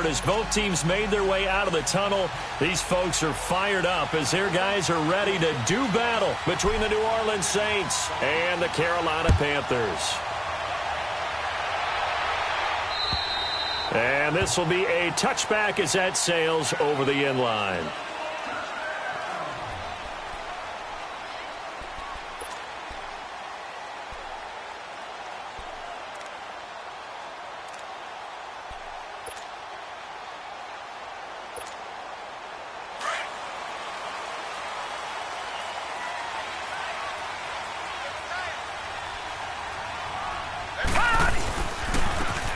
forward as both teams made their way out of the tunnel. These folks are fired up as their guys are ready to do battle between the New Orleans Saints and the Carolina Panthers. And this will be a touchback as that sails over the end line.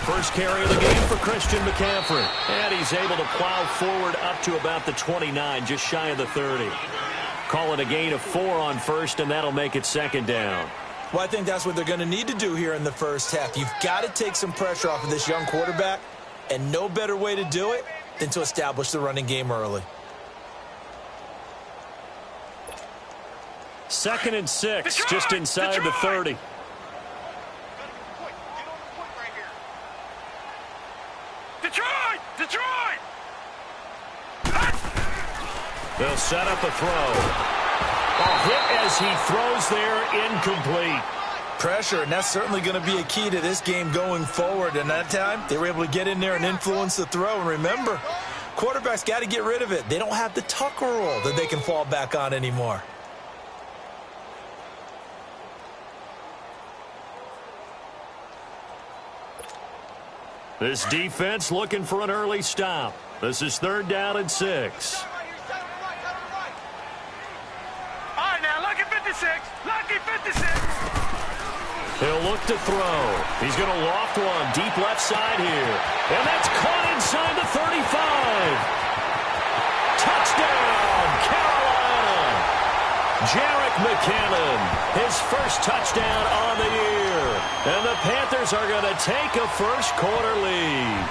First carry of the game for Christian McCaffrey. And he's able to plow forward up to about the 29, just shy of the 30. Call it a gain of 4 on first, and that'll make it second down. Well, I think that's what they're going to need to do here in the first half. You've got to take some pressure off of this young quarterback, and no better way to do it than to establish the running game early. 2nd and 6, just inside the 30. Detroit! They'll set up a throw. A hit as he throws there, incomplete. Pressure, and that's certainly going to be a key to this game going forward. And that time, they were able to get in there and influence the throw. And remember, quarterbacks got to get rid of it. They don't have the Tucker rule that they can fall back on anymore. This defense looking for an early stop. This is 3rd down and 6. All right, now, lucky 56. Lucky 56. He'll look to throw. He's going to loft one deep left side here. And that's caught inside the 35. Touchdown, Carolina. Jerick McKinnon, his first touchdown on the year. And the Panthers are going to take a first-quarter lead.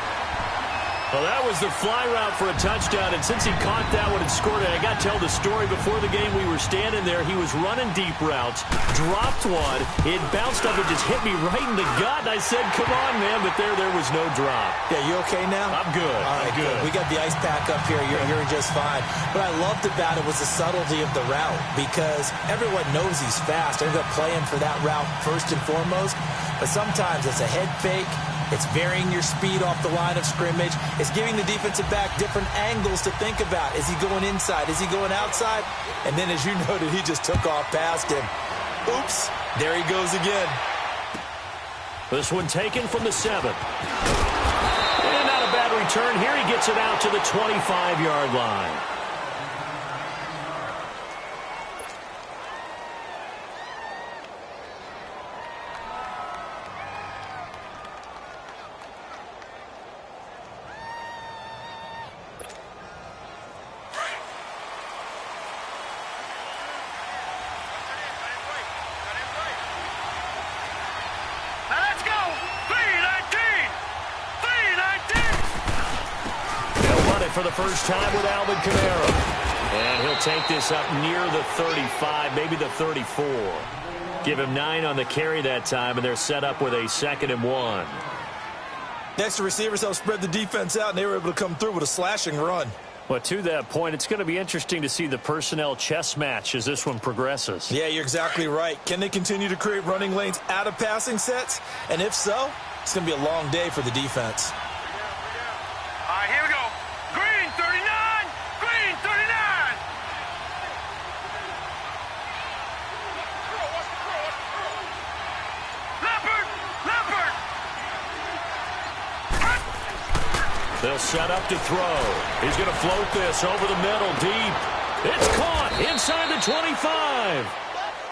Well, that was the fly route for a touchdown, and since he caught that one and scored it, I got to tell the story. Before the game, we were standing there. He was running deep routes, dropped one. It bounced up and just hit me right in the gut. And I said, come on, man, but there was no drop. Yeah, you okay now? I'm good. All right, I'm good. We got the ice pack up here. You're just fine. What I loved about it was the subtlety of the route, because everyone knows he's fast. They're going to play him for that route first and foremost. But sometimes it's a head fake. It's varying your speed off the line of scrimmage. It's giving the defensive back different angles to think about. Is he going inside? Is he going outside? And then, as you noted, he just took off past him. Oops, there he goes again. This one taken from the 7. And not a bad return. Here he gets it out to the 25-yard line. For the first time with Alvin Kamara. And he'll take this up near the 35, maybe the 34. Give him 9 on the carry that time, and they're set up with a 2nd and 1. Next, the receivers helped spread the defense out, and they were able to come through with a slashing run. Well, to that point, it's going to be interesting to see the personnel chess match as this one progresses. Yeah, you're exactly right. Can they continue to create running lanes out of passing sets? And if so, it's going to be a long day for the defense. All right, here we go. Green 39. Green 39. Leopard. Leopard. They'll set up to throw. He's going to float this over the middle deep. It's caught inside the 25.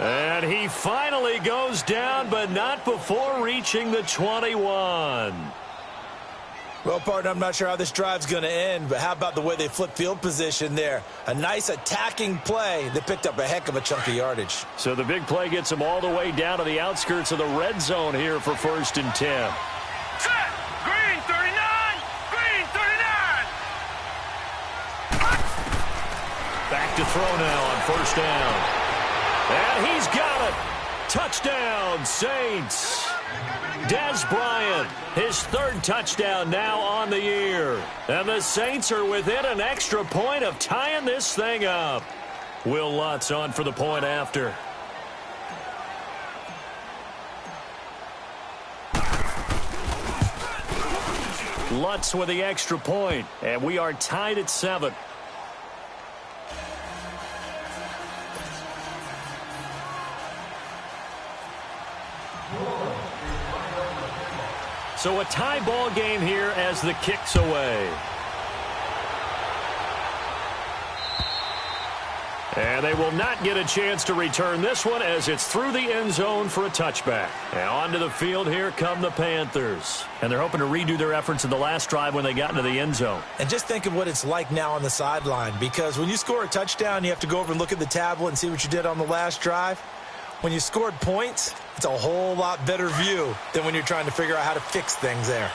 And he finally goes down, but not before reaching the 21. Well, partner, I'm not sure how this drive's going to end, but how about the way they flip field position there? A nice attacking play that picked up a heck of a chunk of yardage. So the big play gets them all the way down to the outskirts of the red zone here for 1st and 10. Set. Green 39. Green 39. Back to throw now on 1st down. And he's got it. Touchdown, Saints. Des Bryant, his third touchdown now on the year. And the Saints are within an extra point of tying this thing up. Will Lutz on for the point after. Lutz with the extra point, and we are tied at 7. So a tie ball game here as the kick's away. And they will not get a chance to return this one as it's through the end zone for a touchback. And onto the field, here come the Panthers. And they're hoping to redo their efforts in the last drive when they got into the end zone. And just think of what it's like now on the sideline, because when you score a touchdown, you have to go over and look at the tablet and see what you did on the last drive. When you scored points, it's a whole lot better view than when you're trying to figure out how to fix things there.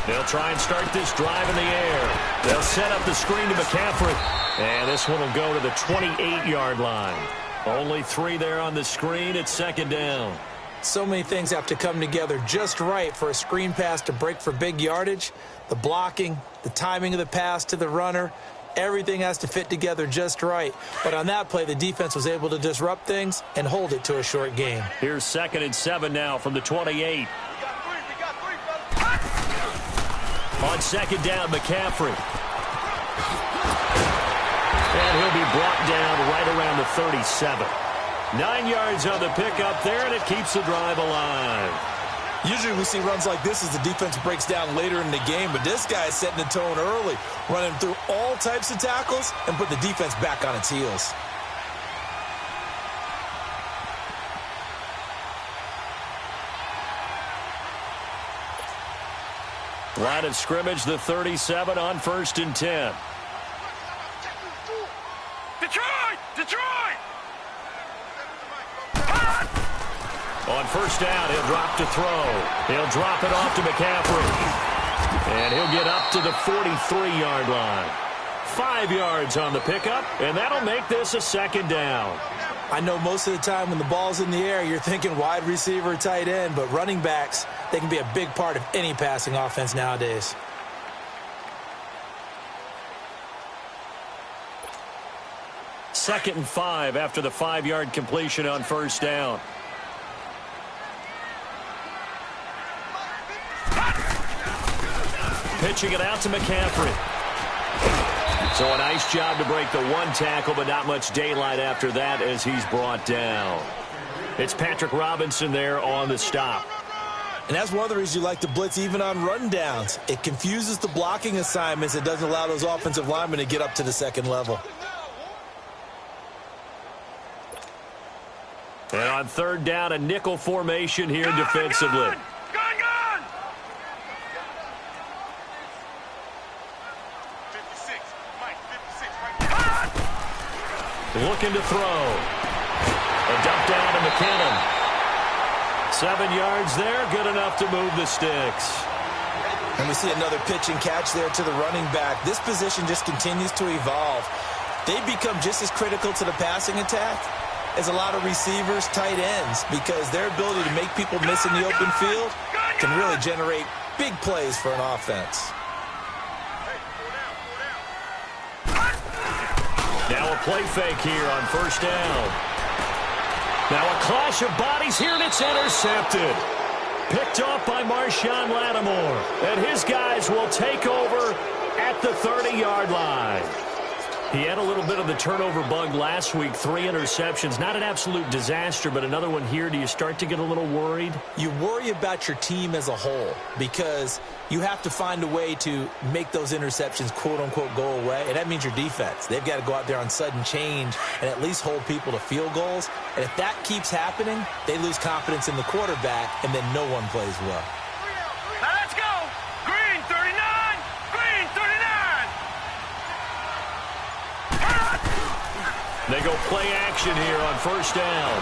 They'll try and start this drive in the air. They'll set up the screen to McCaffrey. And this one will go to the 28-yard line. Only 3 there on the screen. It's second down. So many things have to come together just right for a screen pass to break for big yardage. The blocking, the timing of the pass to the runner, everything has to fit together just right. But on that play, the defense was able to disrupt things and hold it to a short game. Here's 2nd and 7 now from the 28. On second down, McCaffrey. And he'll be brought down right around the 37. 9 yards on the pickup there, and it keeps the drive alive. Usually we see runs like this as the defense breaks down later in the game, but this guy is setting the tone early, running through all types of tackles and put the defense back on its heels. Line of scrimmage, the 37 on 1st and 10. Detroit! Detroit! On 1st down, he'll drop to throw. He'll drop it off to McCaffrey. And he'll get up to the 43-yard line. 5 yards on the pickup, and that'll make this a second down. I know most of the time when the ball's in the air, you're thinking wide receiver, tight end, but running backs, they can be a big part of any passing offense nowadays. Second and 5 after the 5-yard completion on 1st down. Pitching it out to McCaffrey. So a nice job to break the 1 tackle, but not much daylight after that as he's brought down. It's Patrick Robinson there on the stop. And that's one of the reasons you like to blitz even on rundowns. It confuses the blocking assignments. It doesn't allow those offensive linemen to get up to the second level. And on 3rd down, a nickel formation here defensively. Looking to throw. A dump down to McKinnon. 7 yards there, good enough to move the sticks. And we see another pitch and catch there to the running back. This position just continues to evolve. They become just as critical to the passing attack as a lot of receivers, tight ends, because their ability to make people miss in the open field can really generate big plays for an offense. Now a play fake here on 1st down. Now a clash of bodies here, and it's intercepted. Picked off by Marshawn Lattimore. And his guys will take over at the 30-yard line. He had a little bit of the turnover bug last week, 3 interceptions. Not an absolute disaster, but another one here. Do you start to get a little worried? You worry about your team as a whole because you have to find a way to make those interceptions, quote-unquote, go away, and that means your defense. They've got to go out there on sudden change and at least hold people to field goals. And if that keeps happening, they lose confidence in the quarterback, and then no one plays well. Now let's go! Green 39! Green 39! They go play action here on 1st down.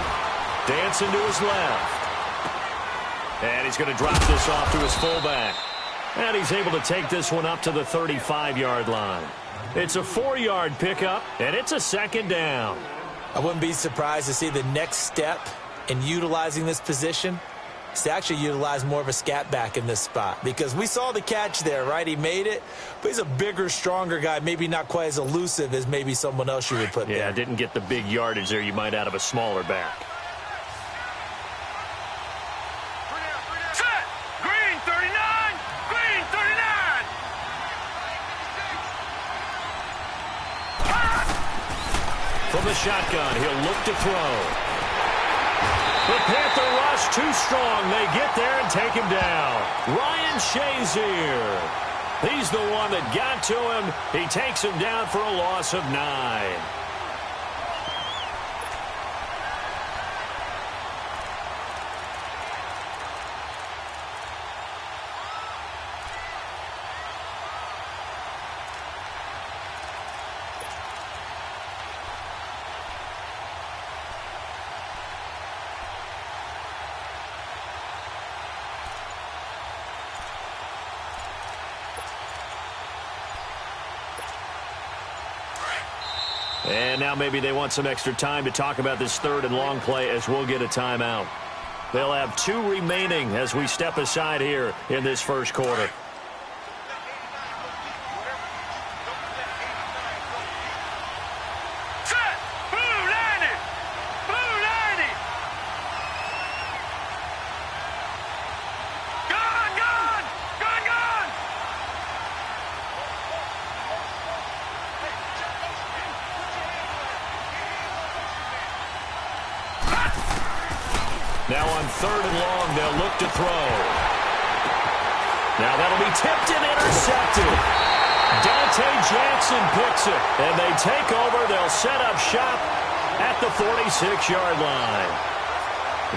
Dancing to his left. And he's going to drop this off to his fullback. And he's able to take this one up to the 35-yard line. It's a 4-yard pickup, and it's a second down. I wouldn't be surprised to see the next step in utilizing this position is to actually utilize more of a scat back in this spot, because we saw the catch there, right? He made it, but he's a bigger, stronger guy, maybe not quite as elusive as maybe someone else you would put there. Yeah, didn't get the big yardage there you might out of a smaller back. Set! Green 39! Green 39! From the shotgun, he'll look to throw. The Panther rush too strong. They get there and take him down. Ryan Shazier. He's the one that got to him. He takes him down for a loss of 9. And now maybe they want some extra time to talk about this third and long play as we'll get a timeout. They'll have 2 remaining as we step aside here in this first quarter. Set! Blue 90! Blue 90! Gun! Gun! Gun! Gun! Now on third and long, they'll look to throw. Now that'll be tipped and intercepted. Dante Jackson picks it, and they take over. They'll set up shop at the 46-yard line.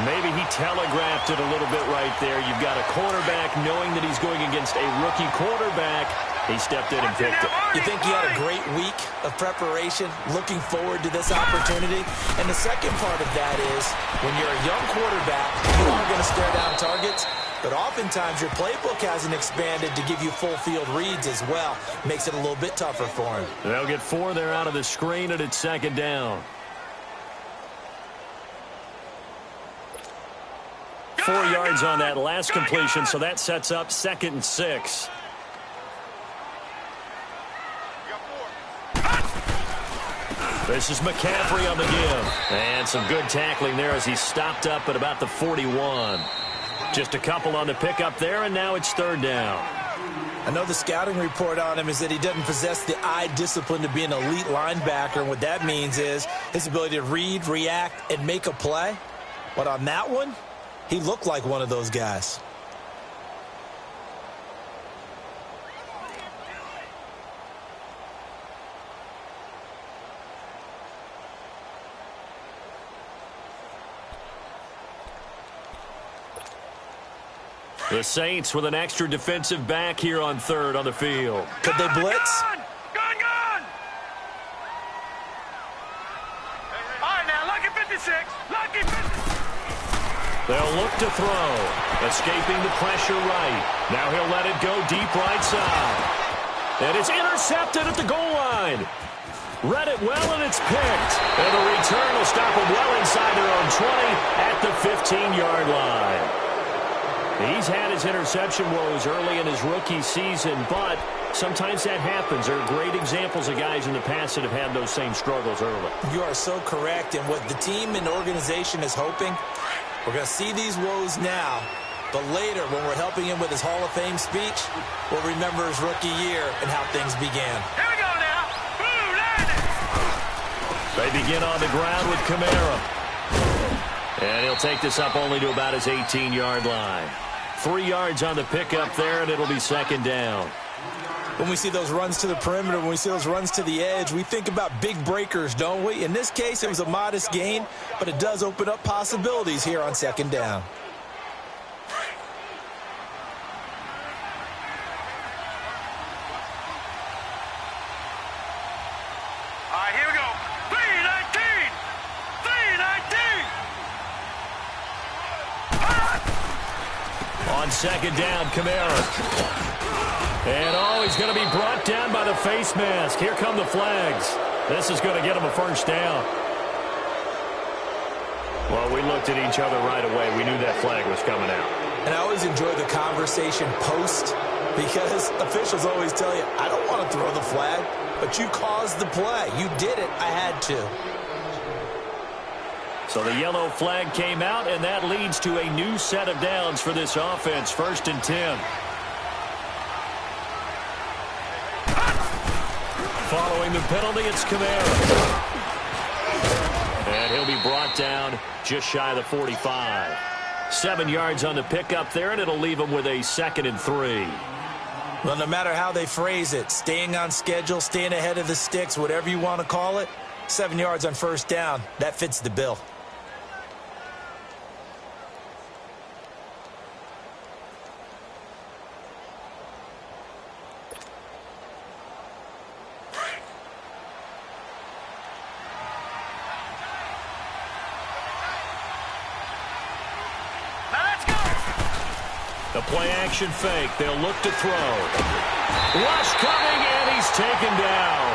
Maybe he telegraphed it a little bit right there. You've got a quarterback knowing that he's going against a rookie quarterback. He stepped in and picked it. You think he had a great week of preparation, looking forward to this opportunity? And the second part of that is, when you're a young quarterback, you are going to stare down targets, but oftentimes your playbook hasn't expanded to give you full field reads as well. Makes it a little bit tougher for him. They'll get 4 there out of the screen, and it's second down. 4 yards on that last completion, so that sets up 2nd and 6. This is McCaffrey on the give. And some good tackling there as he stopped up at about the 41. Just a couple on the pickup there, and now it's 3rd down. I know the scouting report on him is that he doesn't possess the eye discipline to be an elite linebacker, and what that means is his ability to read, react, and make a play. But on that one, he looked like one of those guys. The Saints with an extra defensive back here on 3rd on the field. Could they blitz? Gun! Gun! Gun! All right, now, lucky 56. Lucky 56. They'll look to throw. Escaping the pressure right. Now he'll let it go deep right side. And it's intercepted at the goal line. Read it well, and it's picked. And the return will stop them well inside their own 20 at the 15-yard line. He's had his interception woes early in his rookie season, but sometimes that happens. There are great examples of guys in the past that have had those same struggles early. You are so correct, and what the team and organization is hoping, we're going to see these woes now, but later when we're helping him with his Hall of Fame speech, we'll remember his rookie year and how things began. Here we go now. Blue 90. They begin on the ground with Kamara. And he'll take this up only to about his 18-yard line. 3 yards on the pickup there, and it'll be 2nd down. When we see those runs to the perimeter, when we see those runs to the edge, we think about big breakers, don't we? In this case, it was a modest gain, but it does open up possibilities here on 2nd down. All right, here we go. 319. 319. On 2nd down, Kamara. And, oh, he's going to be brought down by the face mask. Here come the flags. This is going to get him a first down. Well, we looked at each other right away. We knew that flag was coming out. And I always enjoy the conversation post because officials always tell you, I don't want to throw the flag, but you caused the play. You did it. I had to. So the yellow flag came out, and that leads to a new set of downs for this offense. 1st and 10. Following the penalty, it's Kamara. And he'll be brought down just shy of the 45. 7 yards on the pickup there, and it'll leave him with a 2nd and 3. Well, no matter how they phrase it, staying on schedule, staying ahead of the sticks, whatever you want to call it, 7 yards on 1st down, that fits the bill. The play-action fake. They'll look to throw. Rush coming, and he's taken down.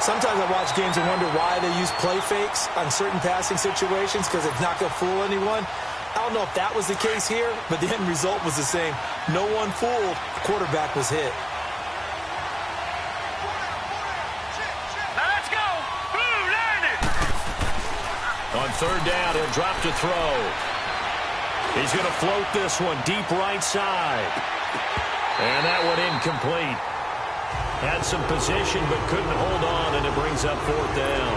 Sometimes I watch games and wonder why they use play fakes on certain passing situations because it's not going to fool anyone. I don't know if that was the case here, but the end result was the same. No one fooled. The quarterback was hit. Now let's go. Blue, learn it. On 3rd down, he'll drop to throw. He's going to float this one deep right side. And that one incomplete. Had some position but couldn't hold on, and it brings up 4th down.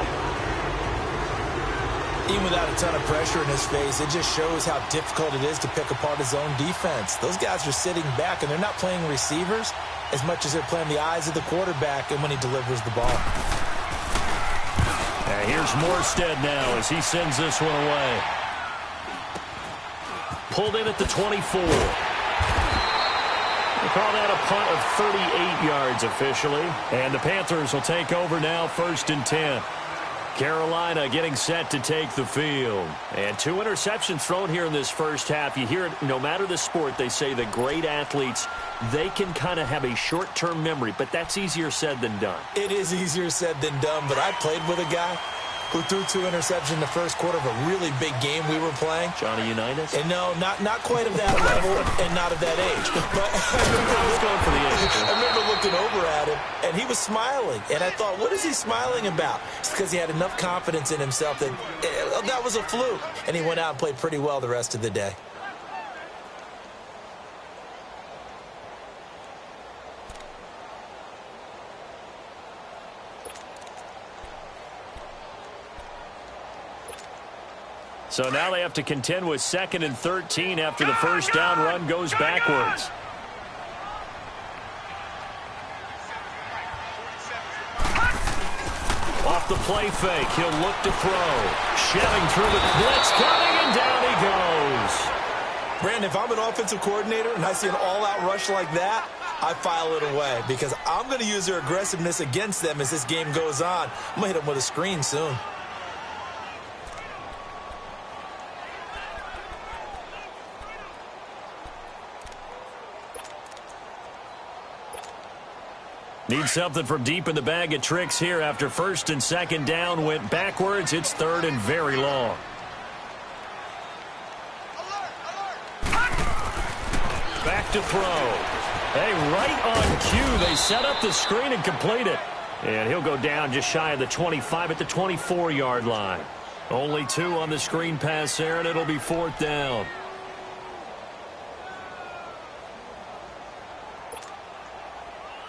Even without a ton of pressure in his face, it just shows how difficult it is to pick apart his own defense. Those guys are sitting back, and they're not playing receivers as much as they're playing the eyes of the quarterback and when he delivers the ball. And here's Morstead now as he sends this one away. Pulled in at the 24. They call that a punt of 38 yards officially. And the Panthers will take over now, 1st and 10. Carolina getting set to take the field. And 2 interceptions thrown here in this first half. You hear it, no matter the sport, they say the great athletes, they can kind of have a short-term memory, but that's easier said than done. It is easier said than done, but I played with a guy who threw 2 interceptions in the first quarter of a really big game we were playing. Johnny Unitas? And no, not quite of that level and not of that age. But I was going for the age. I remember looking over at him, and he was smiling. And I thought, what is he smiling about? It's because he had enough confidence in himself that that was a fluke. And he went out and played pretty well the rest of the day. So now they have to contend with 2nd and 13 after the first down run goes backwards. Off the play fake, he'll look to throw. Shelling through the blitz coming, and down he goes. Brandon, if I'm an offensive coordinator and I see an all-out rush like that, I file it away because I'm going to use their aggressiveness against them as this game goes on. I'm going to hit them with a screen soon. Need something from deep in the bag of tricks here after 1st and 2nd down went backwards. It's 3rd and very long. Back to throw. Hey, right on cue. They set up the screen and complete it. And he'll go down just shy of the 25 at the 24-yard line. Only 2 on the screen pass there, and it'll be 4th down.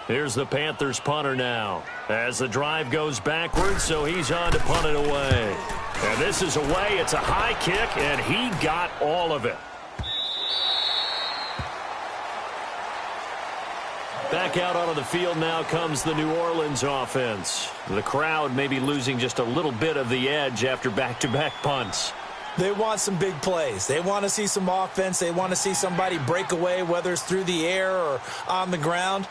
Here's the Panthers punter now as the drive goes backwards, so he's on to punt it away. And this is away. It's a high kick, and he got all of it. Back out onto the field now comes the New Orleans offense. The crowd may be losing just a little bit of the edge after back-to-back punts. They want some big plays. They want to see some offense. They want to see somebody break away, whether it's through the air or on the ground.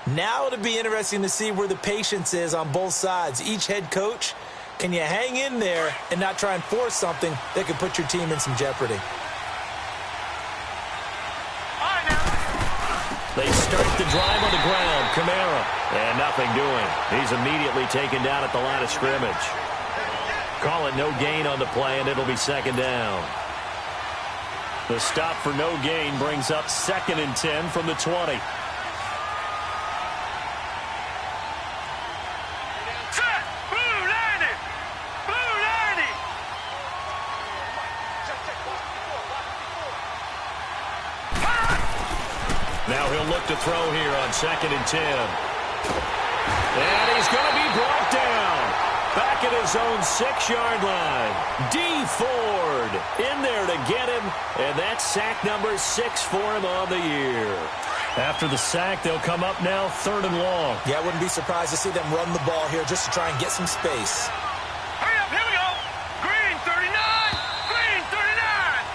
Now it'll be interesting to see where the patience is on both sides. Each head coach, can you hang in there and not try and force something that could put your team in some jeopardy? They start the drive on the ground. Kamara. And nothing doing. He's immediately taken down at the line of scrimmage. Call it no gain on the play, and it'll be second down. The stop for no gain brings up 2nd and 10 from the 20. Set! Blue 90! Blue 90! Now he'll look to throw here on 2nd and 10. And he's going to be brought down. Back at his own 6-yard line. D. Ford in there to get him. And that's sack number 6 for him on the year. After the sack, they'll come up now 3rd and long. Yeah, I wouldn't be surprised to see them run the ball here just to try and get some space. Hurry up, here we go! Green 39! Green 39!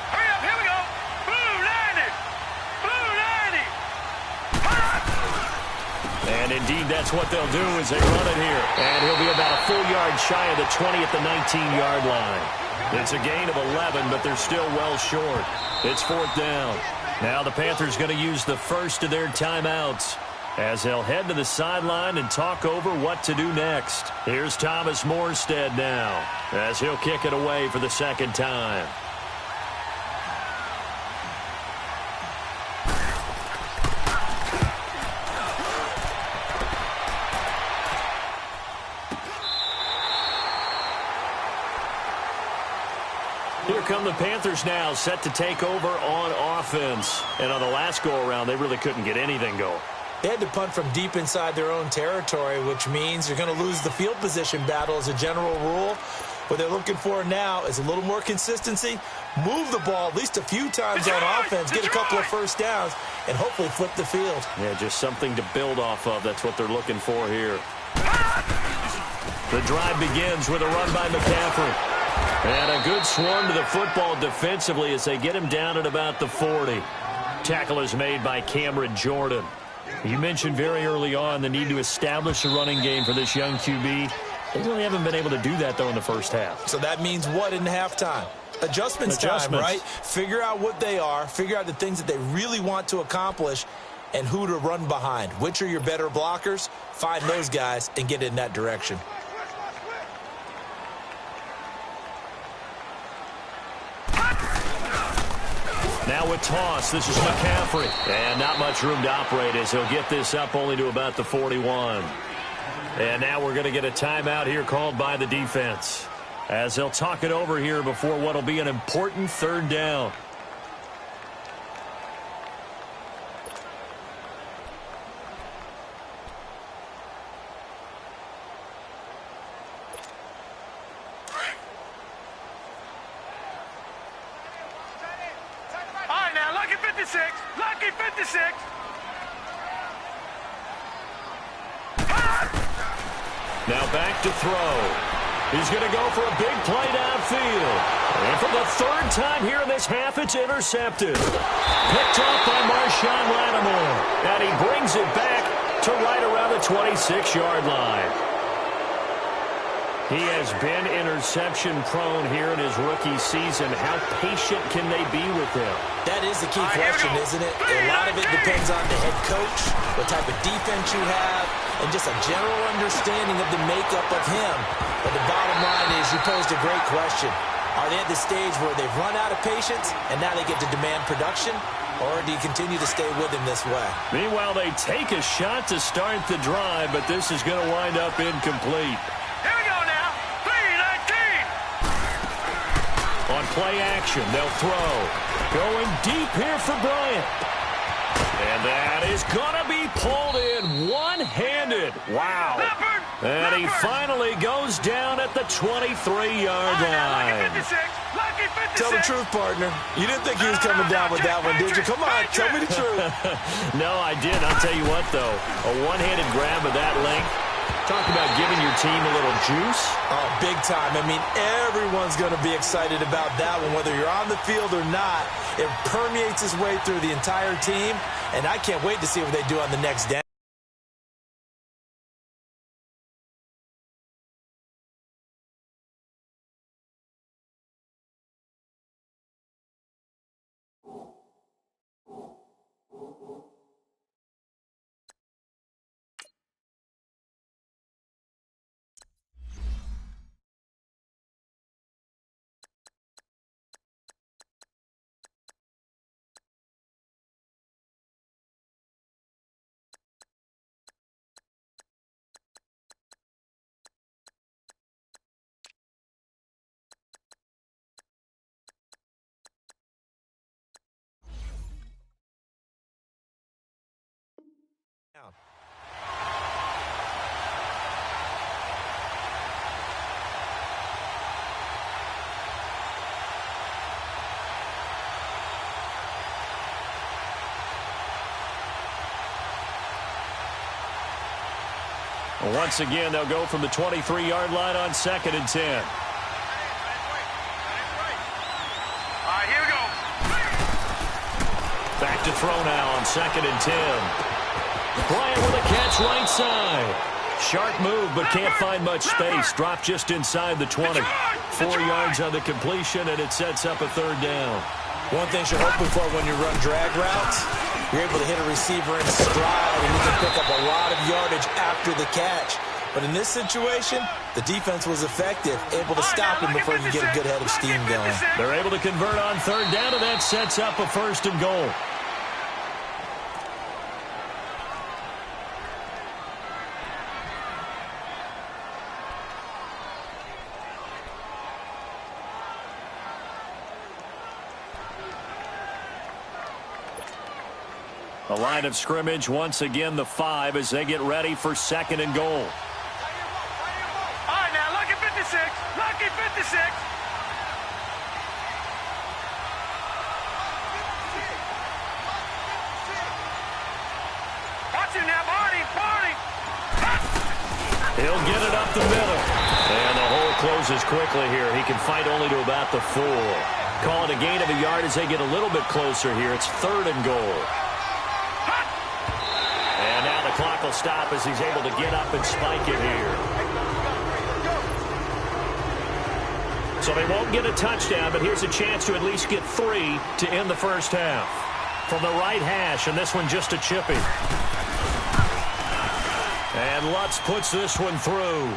Hurry up, here we go! Blue 90! Blue 90! And indeed, that's what they'll do as they run it here. And he'll be about a full yard shy of the 20 at the 19-yard line. It's a gain of 11, but they're still well short. It's 4th down. Now the Panthers going to use the first of their timeouts as they'll head to the sideline and talk over what to do next. Here's Thomas Morstead now as he'll kick it away for the 2nd time. Here come the Panthers now, set to take over on offense. And on the last go-around, they really couldn't get anything going. They had to punt from deep inside their own territory, which means you're going to lose the field position battle as a general rule. What they're looking for now is a little more consistency, move the ball at least a few times on offense, get a couple of first downs, and hopefully flip the field. Yeah, just something to build off of. That's what they're looking for here. The drive begins with a run by McCaffrey. And a good swarm to the football defensively as they get him down at about the 40. Tackle is made by Cameron Jordan. You mentioned very early on the need to establish a running game for this young QB. They really haven't been able to do that, though, in the first half. So that means what in halftime? Adjustments time, right? Figure out what they are, figure out the things that they really want to accomplish, and who to run behind. Which are your better blockers? Find those guys and get in that direction. Now with toss, this is McCaffrey. And not much room to operate as he'll get this up only to about the 41. And now we're going to get a timeout here called by the defense as they'll talk it over here before what will be an important 3rd down. Lucky 56. Now back to throw. He's going to go for a big play downfield. And for the 3rd time here in this half, it's intercepted. Picked off by Marshawn Lattimore. And he brings it back to right around the 26-yard line. He has been interception-prone here in his rookie season. How patient can they be with him? That is the key question, isn't it? A lot of it depends on the head coach, what type of defense you have, and just a general understanding of the makeup of him. But the bottom line is you posed a great question. Are they at the stage where they've run out of patience and now they get to demand production? Or do you continue to stay with him this way? Meanwhile, they take a shot to start the drive, but this is going to wind up incomplete. Here we go now. 3-19. On play action, they'll throw. Going deep here for Bryant. And that is going to be pulled in one-handed. Wow. And he finally goes down at the 23-yard line. Tell the truth, partner. You didn't think he was coming down with that one, did you? Come on, tell me the truth. No, I didn't. I'll tell you what, though. A one-handed grab of that length. Talk about giving your team a little juice. Oh, big time. I mean, everyone's going to be excited about that one, whether you're on the field or not. It permeates its way through the entire team, and I can't wait to see what they do on the next down. Once again, they'll go from the 23-yard line on 2nd and 10. All right, here we go. Back to throw now on 2nd and 10. Bryant with a catch right side. Sharp move, but can't find much space. Dropped just inside the 20. 4 yards on the completion, and it sets up a 3rd down. One thing you're hoping for when you run drag routes, you're able to hit a receiver in stride, and you can pick up a lot of yardage after the catch. But in this situation, the defense was effective, able to stop him before you get a good head of steam going. They're able to convert on 3rd down, and that sets up a 1st and goal. The line of scrimmage, once again, the 5 as they get ready for 2nd and goal. All right, now, lucky 56. Lucky 56. Watch him now, Barney. Barney. He'll get it up the middle. And the hole closes quickly here. He can fight only to about the 4. Call it a gain of a yard as they get a little bit closer here. It's 3rd and goal. And now the clock will stop as he's able to get up and spike it here. So they won't get a touchdown, but here's a chance to at least get 3 to end the first half. From the right hash, and this one just a chippy. And Lutz puts this one through.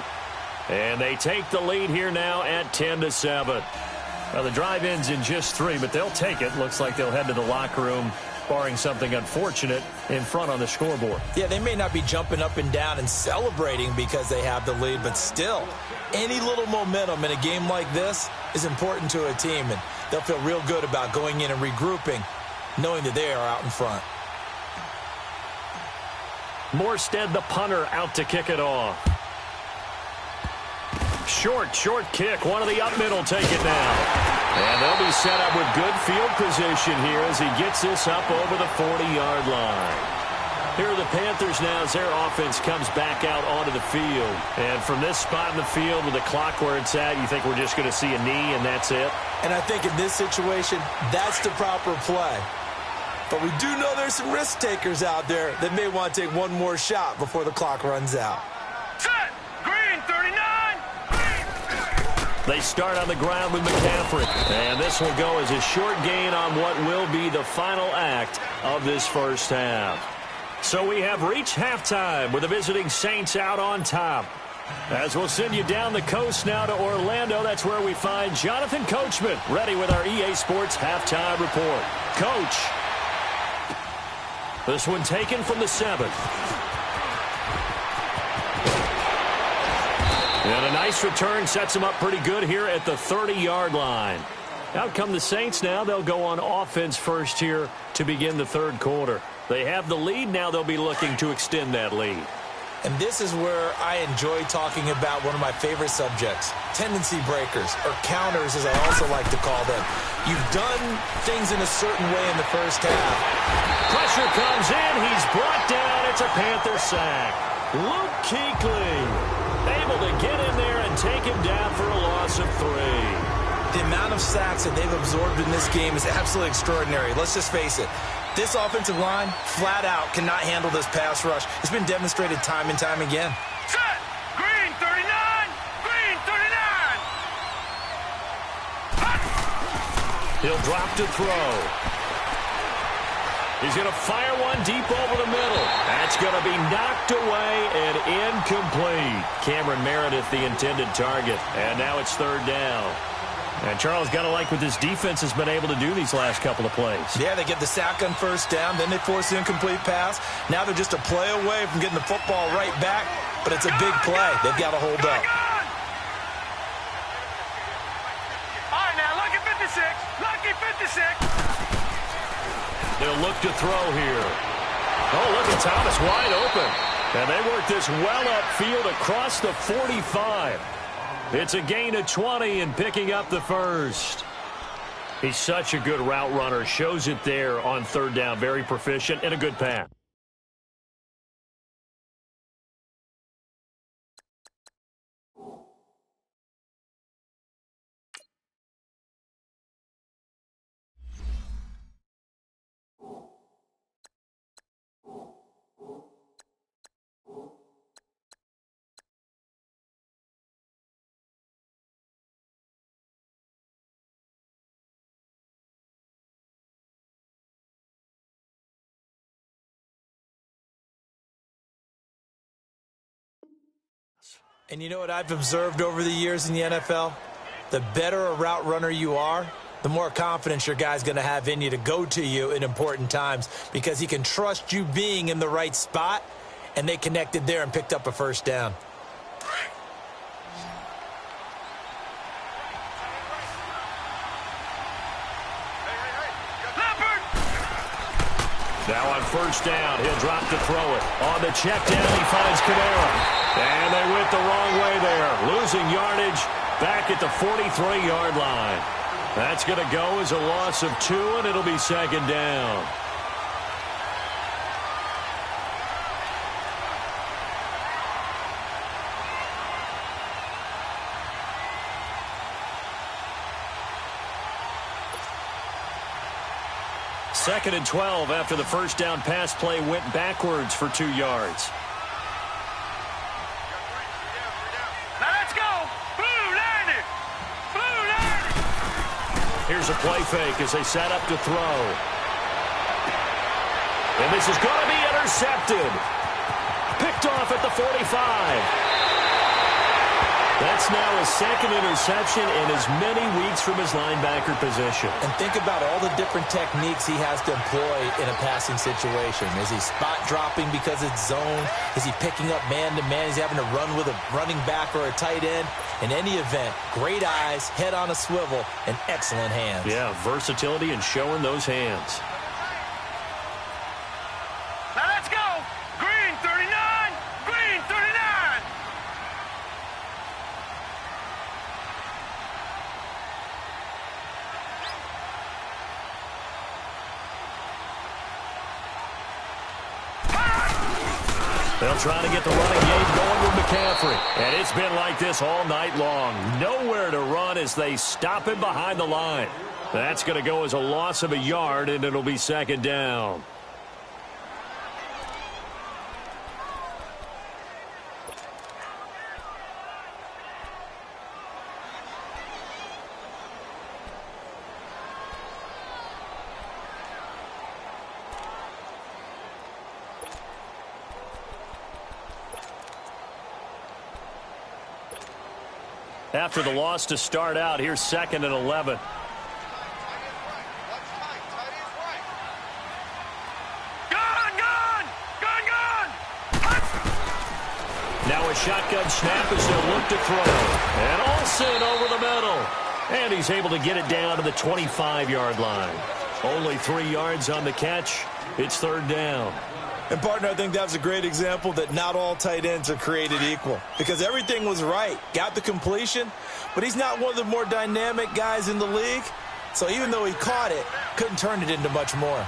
And they take the lead here now at 10-7. Now the drive ends in just 3, but they'll take it. Looks like they'll head to the locker room, barring something unfortunate, in front on the scoreboard. Yeah, they may not be jumping up and down and celebrating because they have the lead, but still, any little momentum in a game like this is important to a team, and they'll feel real good about going in and regrouping, knowing that they are out in front. Morstead, the punter, out to kick it off. Short kick. One of the up middle take it now. And they'll be set up with good field position here as he gets this up over the 40-yard line. Here are the Panthers now as their offense comes back out onto the field. And from this spot in the field with the clock where it's at, you think we're just going to see a knee and that's it? And I think in this situation, that's the proper play. But we do know there's some risk takers out there that may want to take one more shot before the clock runs out. Set. Green, 39. They start on the ground with McCaffrey. And this will go as a short gain on what will be the final act of this first half. So we have reached halftime with the visiting Saints out on top. As we'll send you down the coast now to Orlando, that's where we find Jonathan Coachman ready with our EA Sports halftime report. Coach. This one taken from the 7. And a nice return sets them up pretty good here at the 30-yard line. Out come the Saints now. They'll go on offense first here to begin the 3rd quarter. They have the lead. Now they'll be looking to extend that lead. And this is where I enjoy talking about one of my favorite subjects, tendency breakers, or counters as I also like to call them. You've done things in a certain way in the first half. Pressure comes in. He's brought down. It's a Panther sack. Luke Kuechly able to get in there and take him down for a loss of 3. The amount of sacks that they've absorbed in this game is absolutely extraordinary. Let's just face it. This offensive line, flat out, cannot handle this pass rush. It's been demonstrated time and time again. Set. Green, 39. Green, 39. He'll drop to throw. He's going to fire one deep over the middle. That's going to be knocked away and incomplete. Cameron Meredith, the intended target. And now it's 3rd down. And Charles got to like what this defense has been able to do these last couple of plays. Yeah, they get the sack on 1st down, then they force the incomplete pass. Now they're just a play away from getting the football right back, but it's a big play. They've got to hold up. All right, now, lucky 56. Lucky 56. They'll look to throw here. Oh, look at Thomas wide open. And they work this well upfield across the 45. It's a gain of 20 and picking up the 1st. He's such a good route runner. Shows it there on 3rd down. Very proficient and a good pass. And you know what I've observed over the years in the NFL? The better a route runner you are, the more confidence your guy's going to have in you to go to you in important times because he can trust you being in the right spot, and they connected there and picked up a first down. Now on first down, he'll drop to throw it. On the check down, he finds Kamara. And they went the wrong way there. Losing yardage back at the 43-yard line. That's going to go as a loss of 2, and it'll be second down. Second and 12 after the first down pass play went backwards for 2 yards. Now let's go. Blue 90. Blue 90. Here's a play fake as they set up to throw. And this is going to be intercepted. Picked off at the 45. That's now his second interception in as many weeks from his linebacker position. And think about all the different techniques he has to employ in a passing situation. Is he spot dropping because it's zone? Is he picking up man-to-man? Is he having to run with a running back or a tight end? In any event, great eyes, head on a swivel, and excellent hands. Yeah, versatility and showing those hands. Now let's go. Green 39. Green 39. They'll try to get the running game going with McCaffrey. And it's been like this all night long. Nowhere to run as they stop him behind the line. That's going to go as a loss of a yard, and it'll be second down. After the loss to start out, here's second and 11. Now a shotgun snap as they'll look to throw. And Olsen over the middle. And he's able to get it down to the 25-yard line. Only 3 yards on the catch. It's third down. And, partner, I think that was a great example that not all tight ends are created equal because everything was right. Got the completion, but he's not one of the more dynamic guys in the league. So even though he caught it, couldn't turn it into much more.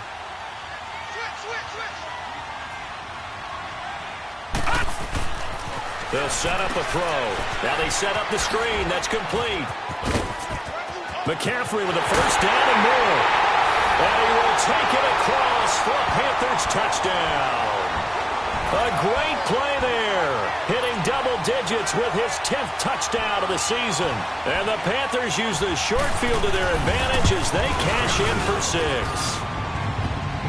They'll set up a throw. Now they set up the screen. That's complete. McCaffrey with a first down and more. And he will take it across for a Panthers touchdown. A great play there. Hitting double digits with his 10th touchdown of the season. And the Panthers use the short field to their advantage as they cash in for 6.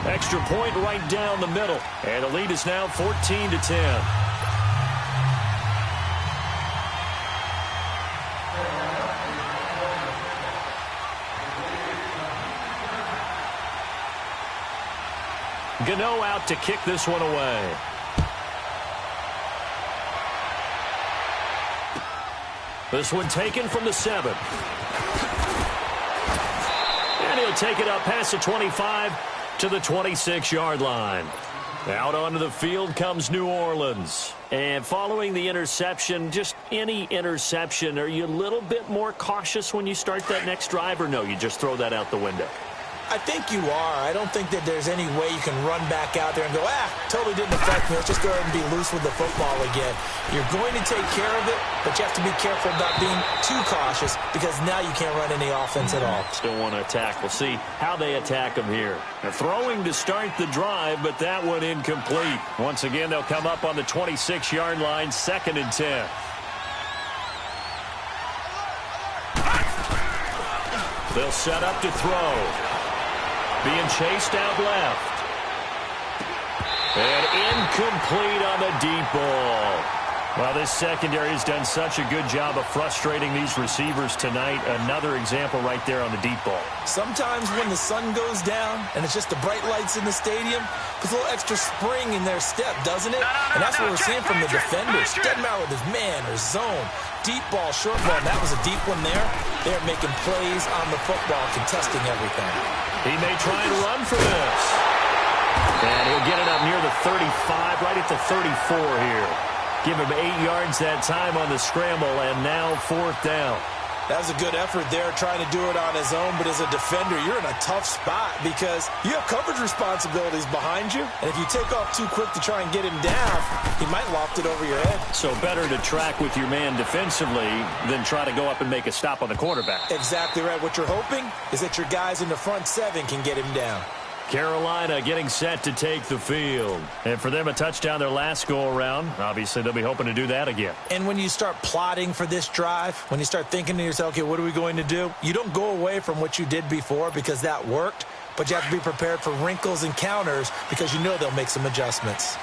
Extra point right down the middle. And the lead is now 14-10. Gano out to kick this one away. This one taken from the 7. And he'll take it up past the 25 to the 26-yard line. Out onto the field comes New Orleans. And following the interception, just any interception, are you a little bit more cautious when you start that next drive, or no, you just throw that out the window? I think you are. I don't think that there's any way you can run back out there and go, totally didn't affect me. Let's just go ahead and be loose with the football again. You're going to take care of it, but you have to be careful about being too cautious because now you can't run any offense at all. Still want to attack. We'll see how they attack them here. They're throwing to start the drive, but that one incomplete. Once again, they'll come up on the 26-yard line, second and 10. They'll set up to throw. Being chased out left. And incomplete on the deep ball. Well, this secondary has done such a good job of frustrating these receivers tonight. Another example right there on the deep ball. Sometimes when the sun goes down and it's just the bright lights in the stadium, puts a little extra spring in their step, doesn't it? And that's what we're seeing from the defenders. Doesn't matter whether it's man or zone. Deep ball, short ball. That was a deep one there. They're making plays on the football, contesting everything. He may try and run for this. And he'll get it up near the 35, right at the 34 here. Give him 8 yards that time on the scramble, and now 4th down. That was a good effort there, trying to do it on his own, but as a defender, you're in a tough spot because you have coverage responsibilities behind you, and if you take off too quick to try and get him down, he might loft it over your head. So better to track with your man defensively than try to go up and make a stop on the quarterback. Exactly right. What you're hoping is that your guys in the front 7 can get him down. Carolina getting set to take the field. And for them, a touchdown their last go-around. Obviously, they'll be hoping to do that again. And when you start plotting for this drive, when you start thinking to yourself, okay, what are we going to do? You don't go away from what you did before because that worked, but you have to be prepared for wrinkles and counters because you know they'll make some adjustments.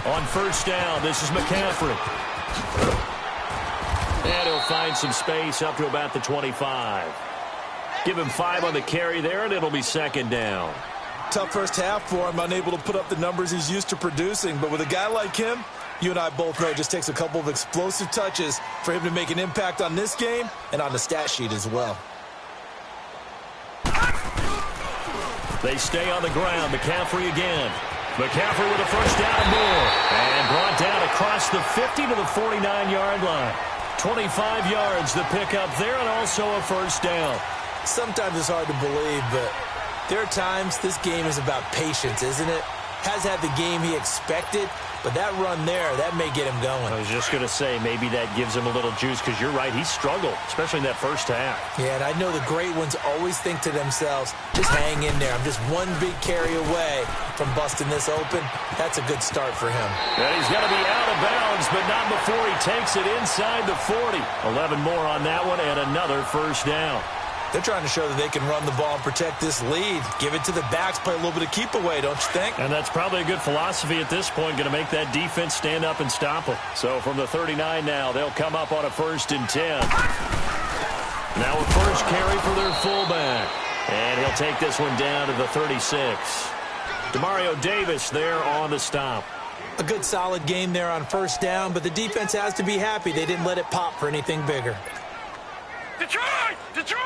On 1st down, this is McCaffrey. And he'll find some space up to about the 25. Give him 5 on the carry there, and it'll be 2nd down. Tough first half for him, unable to put up the numbers he's used to producing. But with a guy like him, you and I both know it just takes a couple of explosive touches for him to make an impact on this game and on the stat sheet as well. They stay on the ground. McCaffrey again. McCaffrey with a 1st down and more. And brought down across the 50 to the 49-yard line. 25 yards the pickup there, and also a 1st down. Sometimes it's hard to believe, but there are times this game is about patience, isn't it? Has had the game he expected, but that run there, that may get him going. I was just going to say, maybe that gives him a little juice, because you're right, he struggled, especially in that 1st half. Yeah, and I know the great ones always think to themselves, just hang in there. I'm just one big carry away from busting this open. That's a good start for him. And he's going to be out of bounds, but not before he takes it inside the 40. 11 more on that one, and another 1st down. They're trying to show that they can run the ball and protect this lead. Give it to the backs, play a little bit of keep away, don't you think? And that's probably a good philosophy at this point, going to make that defense stand up and stop them. So from the 39 now, they'll come up on a 1st and 10. Now a 1st carry for their fullback. And he'll take this one down to the 36. Demario Davis there on the stop. A good solid game there on 1st down, but the defense has to be happy they didn't let it pop for anything bigger. Detroit! Detroit!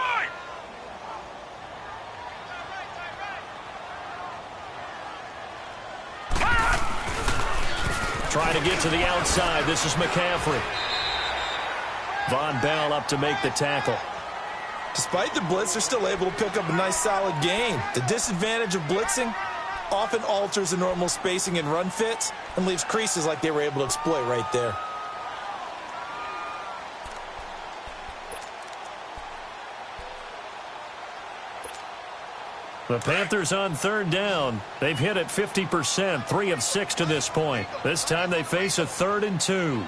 Trying to get to the outside. This is McCaffrey. Von Bell up to make the tackle. Despite the blitz, they're still able to pick up a nice solid gain. The disadvantage of blitzing often alters the normal spacing and run fits and leaves creases like they were able to exploit right there. The Panthers on 3rd down. They've hit it 50%, 3 of 6 to this point. This time they face a 3rd and 2. No,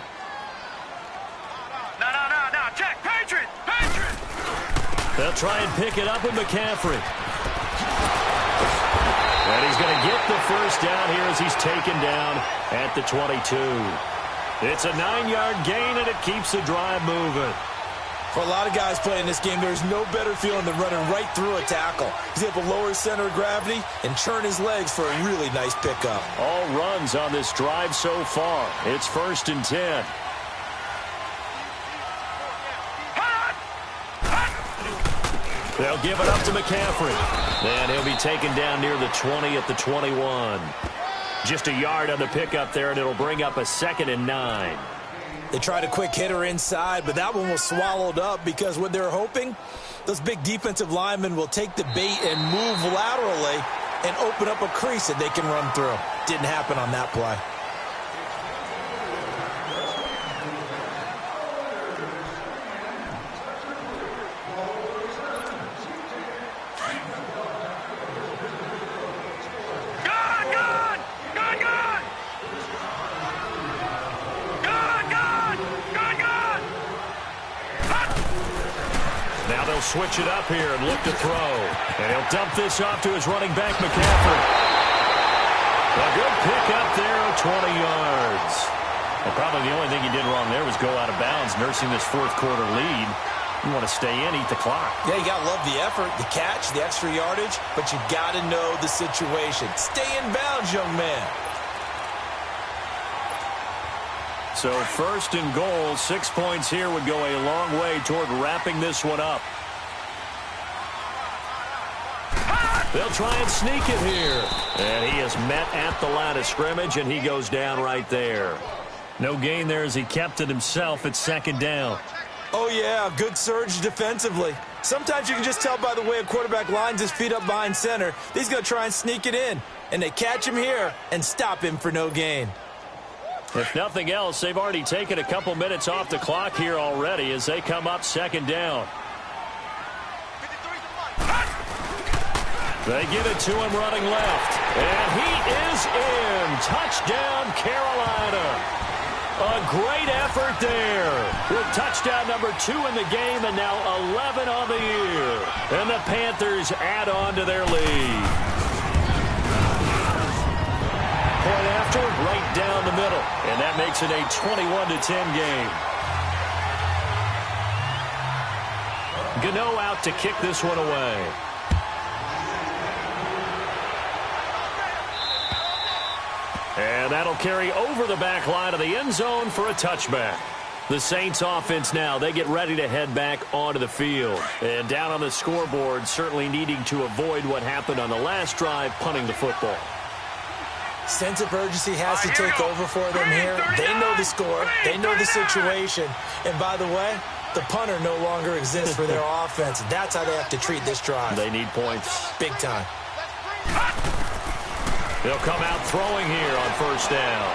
Jack, Patriot! They'll try and pick it up with McCaffrey. And he's going to get the 1st down here as he's taken down at the 22. It's a 9-yard gain, and it keeps the drive moving. For a lot of guys playing this game, there's no better feeling than running right through a tackle. He's able to lower his center of gravity and churn his legs for a really nice pickup. All runs on this drive so far. It's 1st and 10. They'll give it up to McCaffrey. And he'll be taken down near the 20 at the 21. Just a yard on the pickup there, and it'll bring up a 2nd and 9. They tried a quick hitter inside, but that one was swallowed up because what they're hoping, those big defensive linemen will take the bait and move laterally and open up a crease that they can run through. Didn't happen on that play. switch it up here and look to throw. And he'll dump this off to his running back, McCaffrey. A good pickup there of 20 yards. And probably the only thing he did wrong there was go out of bounds, nursing this fourth quarter lead. You want to stay in, eat the clock. Yeah, you got to love the effort, the catch, the extra yardage, but you got to know the situation. Stay in bounds, young man. So first and goal, 6 points here would go a long way toward wrapping this one up. They'll try and sneak it here. And he is met at the line of scrimmage, and he goes down right there. No gain there as he kept it himself at second down. Oh, yeah, good surge defensively. Sometimes you can just tell by the way a quarterback lines his feet up behind center. He's going to try and sneak it in. And they catch him here and stop him for no gain. If nothing else, they've already taken a couple minutes off the clock here already as they come up second down. They give it to him running left. And he is in. Touchdown, Carolina. A great effort there. With touchdown number 2 in the game and now 11 on the year. And the Panthers add on to their lead. Point after, right down the middle. And that makes it a 21-10 game. Gano out to kick this one away. And that'll carry over the back line of the end zone for a touchback. The Saints offense now, they get ready to head back onto the field. And down on the scoreboard, certainly needing to avoid what happened on the last drive, punting the football. Sense of urgency has to take over for them here. They know the score. They know the situation. And by the way, the punter no longer exists for their offense. That's how they have to treat this drive. They need points. Big time. They'll come out throwing here on first down.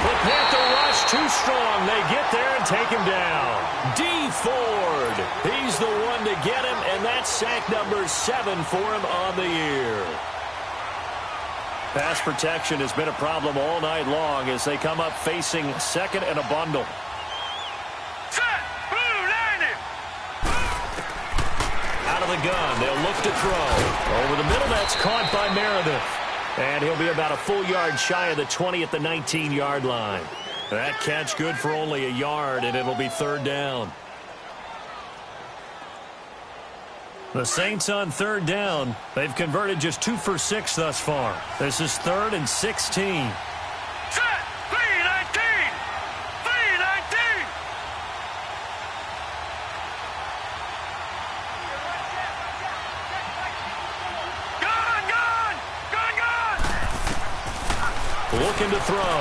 The Panther rush too strong. They get there and take him down. D. Ford. He's the one to get him, and that's sack number 7 for him on the year. Pass protection has been a problem all night long as they come up facing second and a bundle. Set. Blue, landing. Out of the gun. They'll look to throw. Over the middle, that's caught by Meredith. And he'll be about a full yard shy of the 20 at the 19-yard line. That catch good for only a yard, and it'll be third down. The Saints on third down. They've converted just 2 for 6 thus far. This is 3rd and 16. Set. 319. 319. Looking to throw.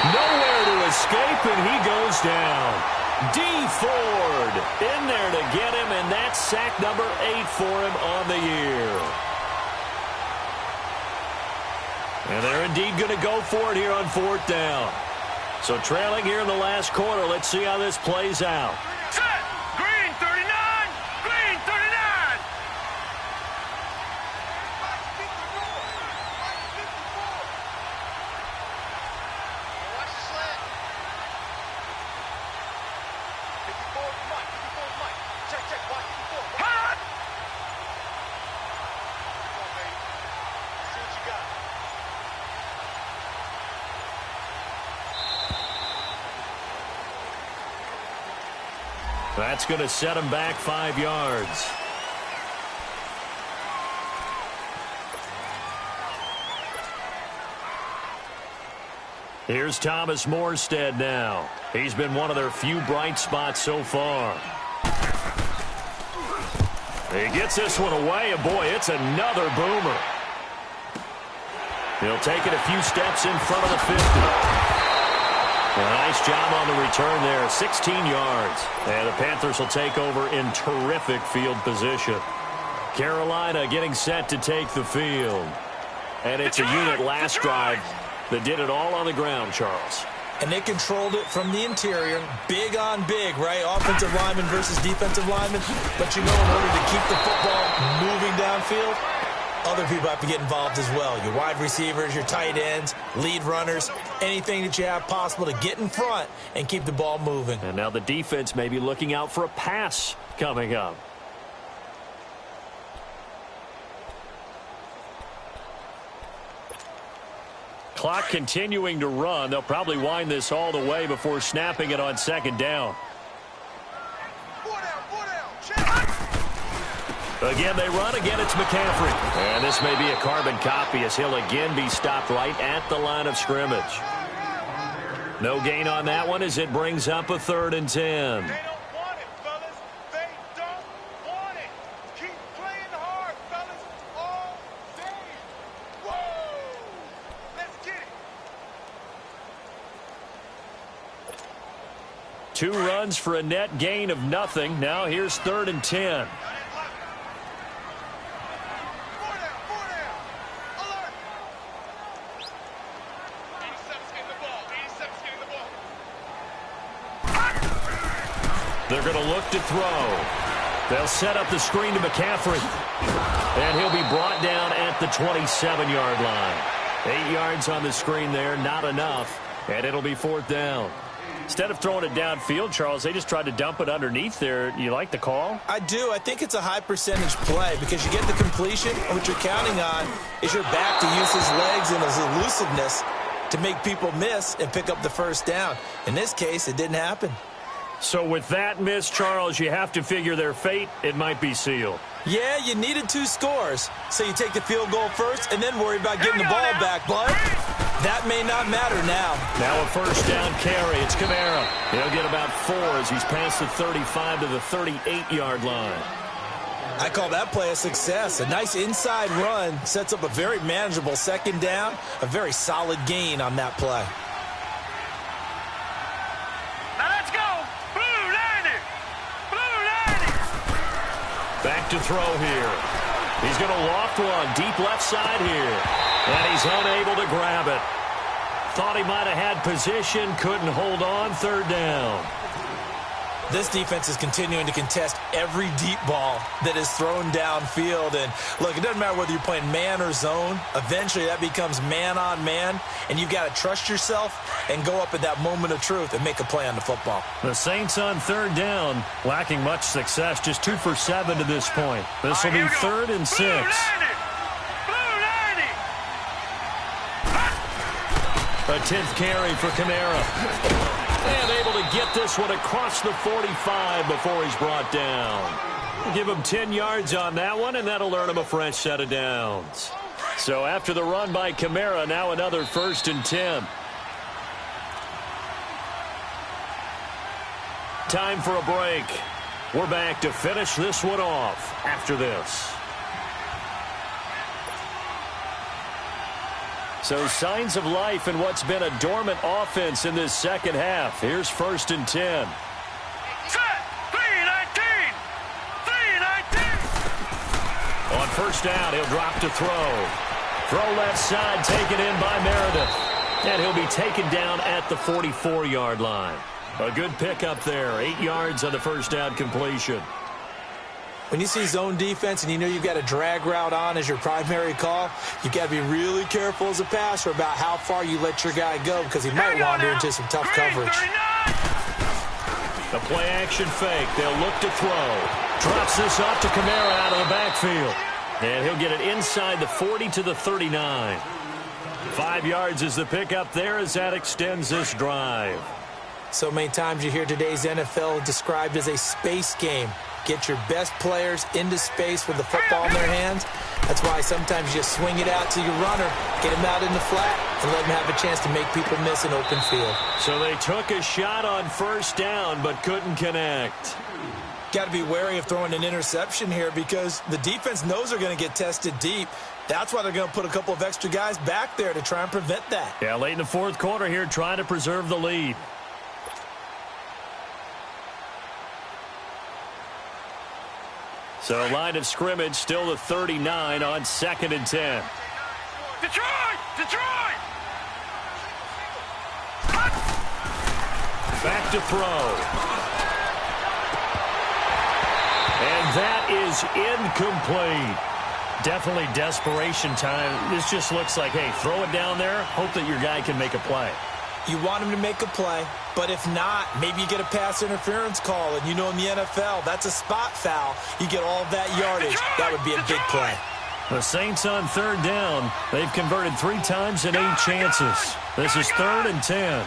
Nowhere to escape, and he goes down. D. Ford in there to get him, and that's sack number 8 for him on the year. And they're indeed going to go for it here on 4th down. So trailing here in the last quarter, let's see how this plays out. Set. Green 39. Green 39. Hot. That's going to set him back 5 yards. Here's Thomas Morstead now. He's been one of their few bright spots so far. He gets this one away, and boy, it's another boomer. He'll take it a few steps in front of the 50. A nice job on the return there, 16 yards. And the Panthers will take over in terrific field position. Carolina getting set to take the field. And it's a unit last drive that did it all on the ground, Charles. And they controlled it from the interior, big on big, right? Offensive lineman versus defensive lineman. But you know, in order to keep the football moving downfield, Other people have to get involved as well. Your wide receivers, your tight ends, lead runners, anything that you have possible to get in front and keep the ball moving. And now the defense may be looking out for a pass coming up. Clock continuing to run. They'll probably wind this all the way before snapping it on second down. Again, they run. Again, it's McCaffrey. And this may be a carbon copy as he'll again be stopped right at the line of scrimmage. No gain on that one as it brings up a 3rd and 10. They don't want it, fellas. They don't want it. Keep playing hard, fellas, all day. Whoa! Let's get it. 2 runs for a net gain of nothing. Now here's 3rd and 10. They're going to look to throw. They'll set up the screen to McCaffrey. And he'll be brought down at the 27-yard line. 8 yards on the screen there, not enough. And it'll be 4th down. Instead of throwing it downfield, Charles, they just tried to dump it underneath there. You like the call? I do. I think it's a high percentage play because you get the completion, and what you're counting on is your back to use his legs and his elusiveness to make people miss and pick up the 1st down. In this case, it didn't happen. So with that miss, Charles, you have to figure their fate. It might be sealed. Yeah, you needed 2 scores. So you take the field goal first and then worry about getting the ball back. But that may not matter now. Now a 1st down carry. It's Kamara. He'll get about 4 as he's past the 35 to the 38-yard line. I call that play a success. A nice inside run sets up a very manageable 2nd down. A very solid gain on that play. Back to throw here. He's going to loft one deep left side here. And he's unable to grab it. Thought he might have had position, couldn't hold on, 3rd down. This defense is continuing to contest every deep ball that is thrown downfield. And look, it doesn't matter whether you're playing man or zone. Eventually that becomes man on man. And you've got to trust yourself and go up at that moment of truth and make a play on the football. The Saints on 3rd down, lacking much success, just 2 for 7 to this point. This will be 3rd and 6. A 10th carry for Kamara. And able to get this one across the 45 before he's brought down. Give him 10 yards on that one, and that'll earn him a fresh set of downs. So after the run by Kamara, now another 1st and 10. Time for a break. We're back to finish this one off after this. So signs of life in what's been a dormant offense in this 2nd half. Here's 1st and 10. Set! 3-19! 3-19! On 1st down, he'll drop to throw. Throw left side, taken in by Meredith. And he'll be taken down at the 44-yard line. A good pickup there. 8 yards on the 1st down completion. When you see zone defense and you know you've got a drag route on as your primary call, you've got to be really careful as a passer about how far you let your guy go because he might wander into some tough coverage. The play-action fake. They'll look to throw. Drops this off to Kamara out of the backfield. And he'll get it inside the 40 to the 39. 5 yards is the pickup there as that extends this drive. So many times you hear today's NFL described as a space game. Get your best players into space with the football in their hands. That's why sometimes you just swing it out to your runner, get him out in the flat, and let him have a chance to make people miss an open field. So they took a shot on 1st down but couldn't connect. Got to be wary of throwing an interception here because the defense knows they're going to get tested deep. That's why they're going to put a couple of extra guys back there to try and prevent that. Yeah, late in the 4th quarter here, trying to preserve the lead. So line of scrimmage still the 39 on 2nd and 10. Detroit! Detroit! Back to throw. And that is incomplete. Definitely desperation time. This just looks like, hey, throw it down there, hope that your guy can make a play. You want him to make a play, but if not, maybe you get a pass interference call, and you know in the NFL, that's a spot foul. You get all that yardage. That would be a big play. The Saints on third down. They've converted 3 times in 8 chances. This is 3rd and 10.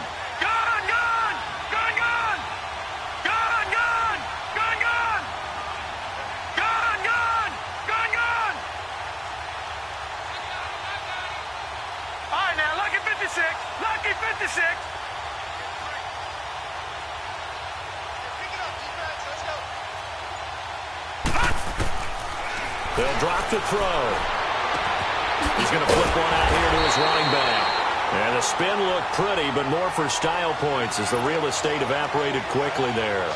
Lucky 56. They'll drop the throw. He's going to flip one out here to his running back. And the spin looked pretty, but more for style points as the real estate evaporated quickly there.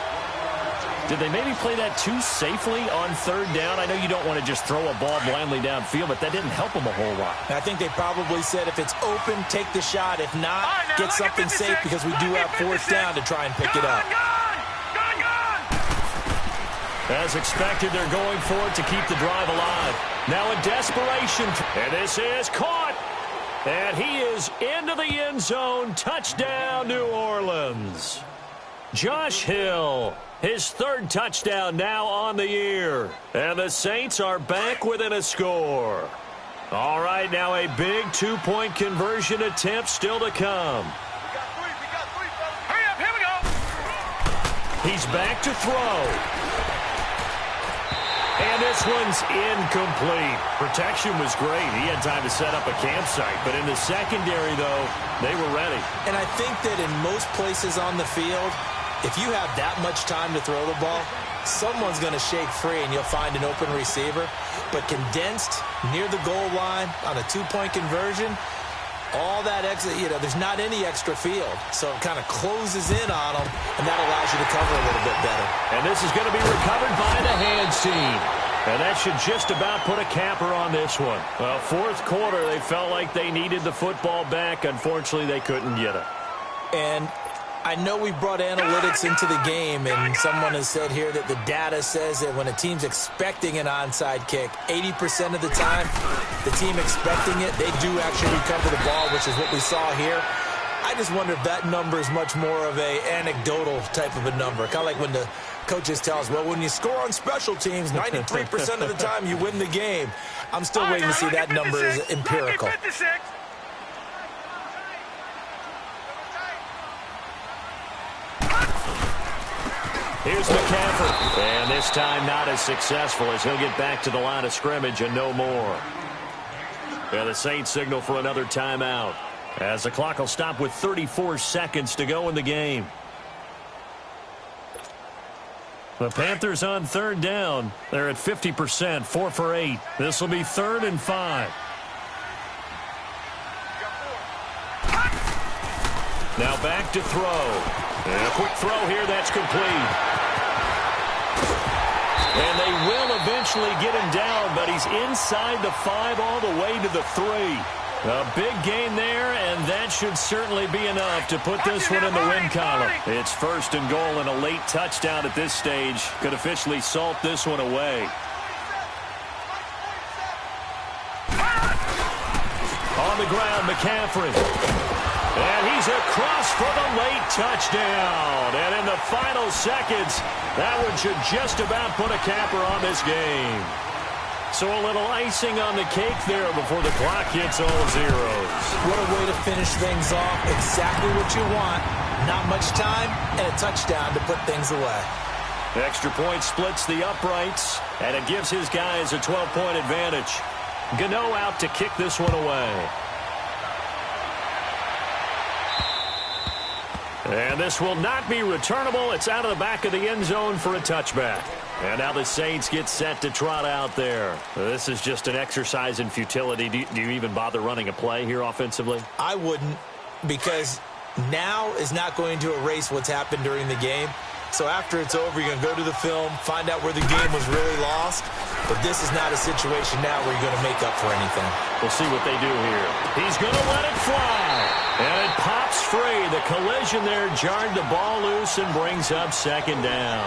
Did they maybe play that too safely on third down? I know you don't want to just throw a ball blindly downfield, but that didn't help them a whole lot. I think they probably said if it's open, take the shot. If not, get something safe because we do have 4th down to try and pick it up. As expected, they're going for it to keep the drive alive. Now in desperation, and this is caught. And he is into the end zone. Touchdown, New Orleans. Josh Hill, his 3rd touchdown now on the year. And the Saints are back within a score. All right, now a big 2-point conversion attempt still to come. We got three, fellas. Hurry up, here we go. He's back to throw. And this one's incomplete. Protection was great. He had time to set up a campsite. But in the secondary, though, they were ready. And I think that in most places on the field, if you have that much time to throw the ball, someone's going to shake free and you'll find an open receiver. But condensed near the goal line on a 2-point conversion, all that extra, there's not any extra field. So it kind of closes in on them, and that allows you to cover a little bit better. And this is going to be recovered by the hands team. And that should just about put a capper on this one. Well, 4th quarter, they felt like they needed the football back. Unfortunately, they couldn't get it. And I know we brought analytics into the game, and someone has said here that the data says that when a team's expecting an onside kick, 80% of the time, the team expecting it, they do actually recover the ball, which is what we saw here. I just wonder if that number is much more of a anecdotal type of a number. Kind of like when the coaches tell us, well, when you score on special teams, 93% of the time you win the game. I'm still waiting to see that number is empirical. Here's McCaffrey. And this time not as successful as he'll get back to the line of scrimmage and no more. And the Saints signal for another timeout as the clock will stop with 34 seconds to go in the game. The Panthers on third down. They're at 50%, 4 for 8. This will be 3rd and 5. Now back to throw. And a quick throw here, that's complete. And they will eventually get him down, but he's inside the 5 all the way to the 3. A big gain there, and that should certainly be enough to put this one in the win column. It's 1st and goal and a late touchdown at this stage. Could officially salt this one away. On the ground, McCaffrey. And he's across for the late touchdown. And in the final seconds, that one should just about put a capper on this game. So a little icing on the cake there before the clock hits all zeros. What a way to finish things off. Exactly what you want. Not much time and a touchdown to put things away. Extra point splits the uprights, and it gives his guys a 12-point advantage. Gano out to kick this one away. And this will not be returnable. It's out of the back of the end zone for a touchback. And now the Saints get set to trot out there. This is just an exercise in futility. Do you even bother running a play here offensively? I wouldn't, because now is not going to erase what's happened during the game. So after it's over, you're going to go to the film, find out where the game was really lost. But this is not a situation now where you're going to make up for anything. We'll see what they do here. He's going to let it fly. And it pops free. The collision there jarred the ball loose and brings up 2nd down.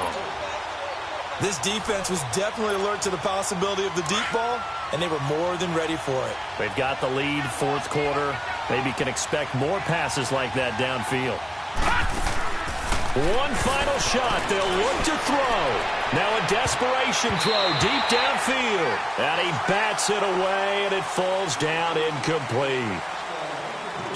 This defense was definitely alert to the possibility of the deep ball, and they were more than ready for it. They've got the lead, fourth quarter. Maybe can expect more passes like that downfield. One final shot. They'll look to throw. Now a desperation throw deep downfield. And he bats it away, and it falls down incomplete.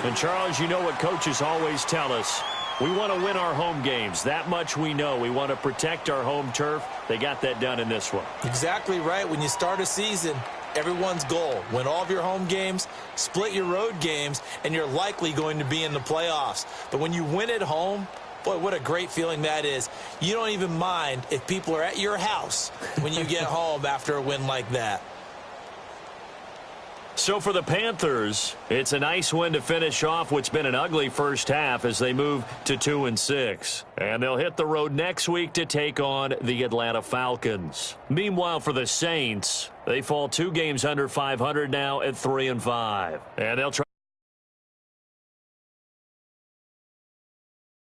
And, Charles, you know what coaches always tell us. We want to win our home games. That much we know. We want to protect our home turf. They got that done in this one. Exactly right. When you start a season, everyone's goal, win all of your home games, split your road games, and you're likely going to be in the playoffs. But when you win at home, boy, what a great feeling that is. You don't even mind if people are at your house when you get home after a win like that. So for the Panthers, it's a nice win to finish off what's been an ugly first half as they move to 2-6. And they'll hit the road next week to take on the Atlanta Falcons. Meanwhile, for the Saints, they fall 2 games under 500 now at 3-5. And they'll try